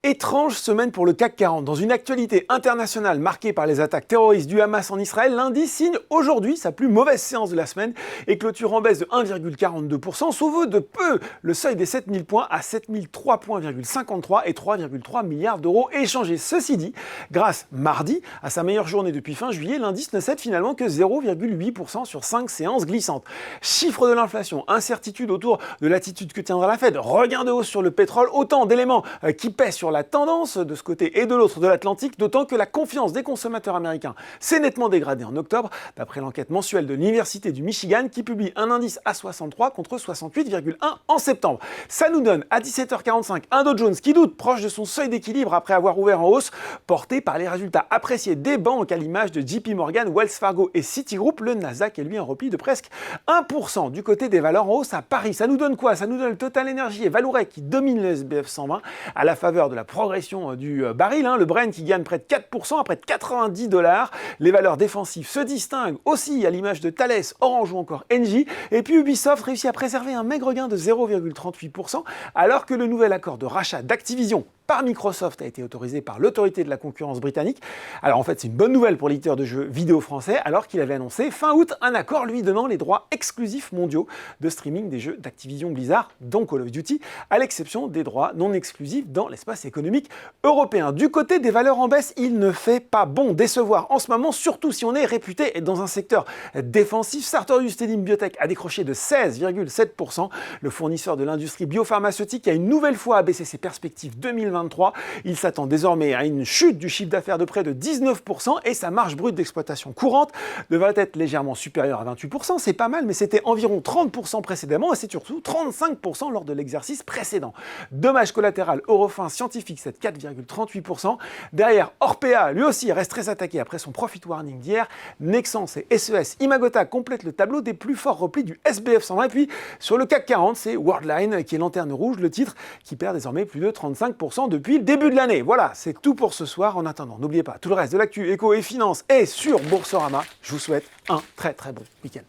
Étrange semaine pour le CAC 40. Dans une actualité internationale marquée par les attaques terroristes du Hamas en Israël, l'indice signe aujourd'hui sa plus mauvaise séance de la semaine et clôture en baisse de 1,42%, sauve de peu le seuil des 7000 points à 7003,53 points et 3,3 milliards d'euros échangés. Ceci dit, grâce mardi à sa meilleure journée depuis fin juillet, l'indice ne cède finalement que 0,8% sur 5 séances glissantes. Chiffre de l'inflation, incertitude autour de l'attitude que tiendra la Fed, regain de hausse sur le pétrole, autant d'éléments qui pèsent sur la tendance de ce côté et de l'autre de l'Atlantique, d'autant que la confiance des consommateurs américains s'est nettement dégradée en octobre, d'après l'enquête mensuelle de l'Université du Michigan qui publie un indice à 63 contre 68,1 en septembre. Ça nous donne à 17h45 un Dow Jones qui doute proche de son seuil d'équilibre après avoir ouvert en hausse, porté par les résultats appréciés des banques à l'image de JP Morgan, Wells Fargo et Citigroup. Le Nasdaq est lui un repli de presque 1%. Du côté des valeurs en hausse à Paris, ça nous donne quoi? Ça nous donne Total Energy et Vallourec qui dominent le SBF 120 à la faveur de la progression du baril, le Brent qui gagne près de 4% à près de 90 $. Les valeurs défensives se distinguent aussi à l'image de Thales, Orange ou encore Engie. Et puis Ubisoft réussit à préserver un maigre gain de 0,38% alors que le nouvel accord de rachat d'Activision par Microsoft a été autorisé par l'autorité de la concurrence britannique. Alors en fait c'est une bonne nouvelle pour l'éditeur de jeux vidéo français alors qu'il avait annoncé fin août un accord lui donnant les droits exclusifs mondiaux de streaming des jeux d'Activision Blizzard, dont Call of Duty, à l'exception des droits non exclusifs dans l'espace économique européen. Du côté des valeurs en baisse, il ne fait pas bon décevoir en ce moment, surtout si on est réputé être dans un secteur défensif. Sartorius Stedim Biotech a décroché de 16,7%. Le fournisseur de l'industrie biopharmaceutique a une nouvelle fois abaissé ses perspectives 2023. Il s'attend désormais à une chute du chiffre d'affaires de près de 19% et sa marge brute d'exploitation courante devrait être légèrement supérieure à 28%. C'est pas mal, mais c'était environ 30% précédemment et c'est surtout 35% lors de l'exercice précédent. Dommage collatéral, Eurofins Scientifique, c'est 4,38%. Derrière, Orpea, lui aussi, reste très attaqué après son profit warning d'hier. Nexans et SES Imagota complètent le tableau des plus forts replis du SBF 120. Et puis, sur le CAC 40, c'est Worldline qui est lanterne rouge, le titre qui perd désormais plus de 35% depuis le début de l'année. Voilà, c'est tout pour ce soir. En attendant, n'oubliez pas, tout le reste de l'actu éco et finance est sur Boursorama. Je vous souhaite un très très bon week-end.